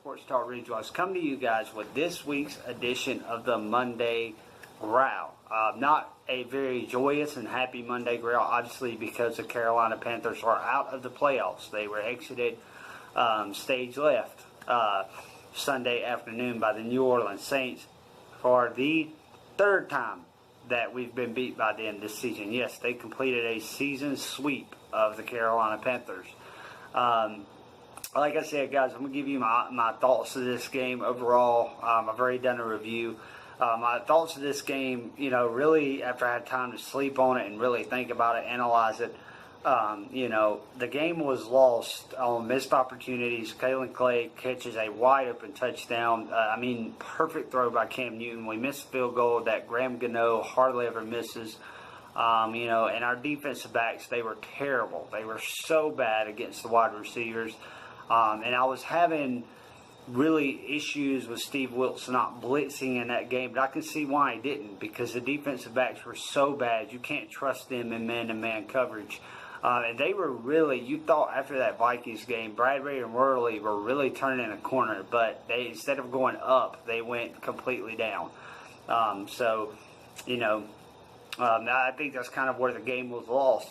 Sports Talk Radio is coming to you guys with this week's edition of the Monday Growl. Not a very joyous and happy Monday Growl, obviously, because the Carolina Panthers are out of the playoffs. They were exited stage left Sunday afternoon by the New Orleans Saints for the third time that we've been beat by them this season. Yes, they completed a season sweep of the Carolina Panthers. Like I said, guys, I'm going to give you my thoughts of this game overall. I've already done a review. My thoughts of this game, really after I had time to sleep on it and really think about it, analyze it, the game was lost on missed opportunities. Kalen Clay catches a wide open touchdown. Perfect throw by Cam Newton. We missed a field goal that Graham Gano hardly ever misses. And our defensive backs, they were terrible. They were so bad against the wide receivers. And I was having really issues with Steve Wilkes not blitzing in that game, but I can see why he didn't, because the defensive backs were so bad. You can't trust them in man-to-man coverage. And they were really, you thought after that Vikings game, Bradbury and Worley were really turning a corner, but they, instead of going up, they went completely down. I think that's kind of where the game was lost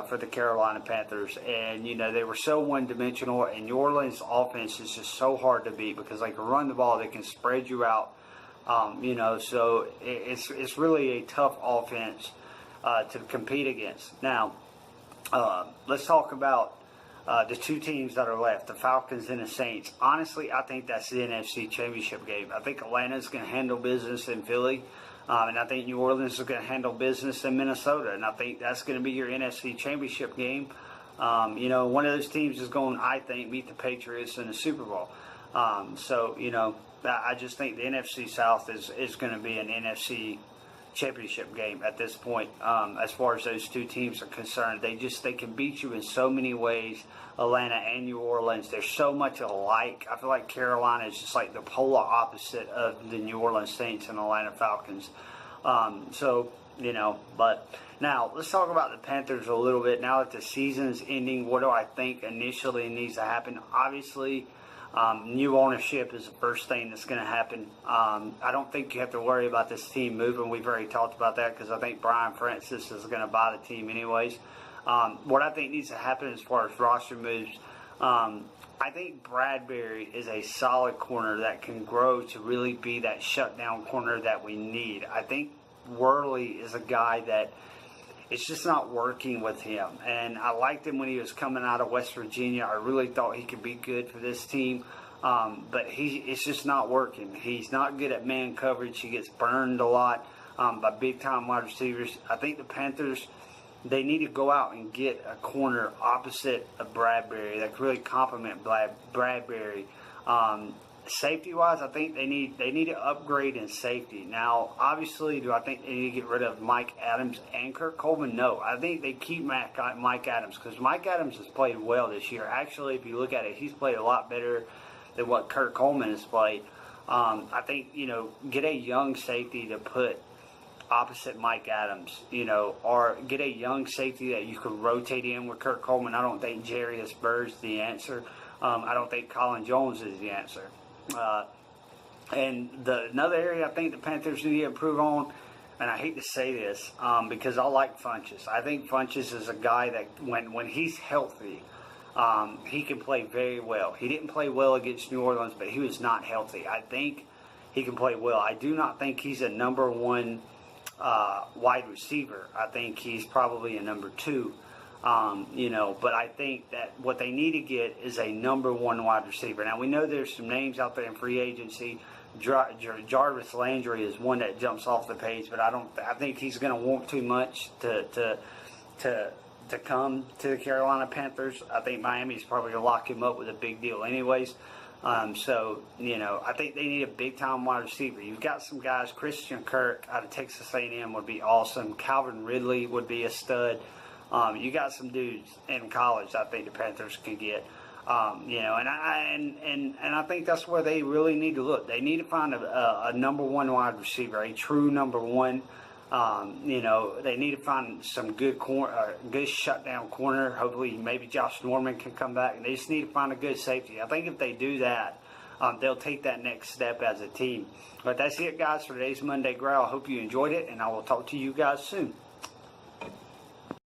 for the Carolina Panthers. And, they were so one-dimensional, and New Orleans' offense is just so hard to beat because they can run the ball, they can spread you out, so it's really a tough offense to compete against. Now, let's talk about the two teams that are left, the Falcons and the Saints. Honestly, I think that's the NFC Championship game. I think Atlanta's going to handle business in Philly. And I think New Orleans is going to handle business in Minnesota. And I think that's going to be your NFC Championship game. One of those teams is going, I think, meet the Patriots in the Super Bowl. I just think the NFC South is going to be an NFC Championship game at this point. As far as those two teams are concerned, they can beat you in so many ways. Atlanta and New Orleans, they're so much alike. I feel like Carolina is just like the polar opposite of the New Orleans Saints and Atlanta Falcons. But now let's talk about the Panthers a little bit. Now that the season's ending, what do I think initially needs to happen? Obviously, new ownership is the first thing that's going to happen. I don't think you have to worry about this team moving. We've already talked about that because I think Brian Francis is going to buy the team anyways. What I think needs to happen as far as roster moves, I think Bradbury is a solid corner that can grow to really be that shutdown corner that we need. I think Worley is a guy that it's just not working with him. And I liked him when he was coming out of West Virginia. I really thought he could be good for this team. But it's just not working. He's not good at man coverage. He gets burned a lot by big-time wide receivers. I think the Panthers, they need to go out and get a corner opposite of Bradbury that can really complement Bradbury. Safety-wise, I think they need to upgrade in safety. Now, obviously, do I think they need to get rid of Mike Adams and Kirk Coleman? No. I think they keep Mike Adams because Mike Adams has played well this year. Actually, if you look at it, he's played a lot better than what Kirk Coleman has played. I think, get a young safety to put opposite Mike Adams, or get a young safety that you can rotate in with Kirk Coleman. I don't think Jarius Bird's the answer. I don't think Colin Jones is the answer. Another area I think the Panthers need to improve on, and I hate to say this because I like Funchess. I think Funchess is a guy that when he's healthy, he can play very well. He didn't play well against New Orleans, but he was not healthy. I think he can play well. I do not think he's a number one wide receiver. I think he's probably a number two. But I think that what they need to get is a number one wide receiver. Now, we know there's some names out there in free agency. Jarvis Landry is one that jumps off the page, but I think he's going to want too much to come to the Carolina Panthers. I think Miami's probably going to lock him up with a big deal anyways. I think they need a big-time wide receiver. You've got some guys. Christian Kirk out of Texas A&M would be awesome. Calvin Ridley would be a stud. You got some dudes in college I think the Panthers can get. And I think that's where they really need to look. They need to find a number one wide receiver, a true number one. They need to find some good shutdown corner. Hopefully, maybe Josh Norman can come back. And they just need to find a good safety. I think if they do that, they'll take that next step as a team. But that's it, guys, for today's Monday Growl. I hope you enjoyed it, and I will talk to you guys soon.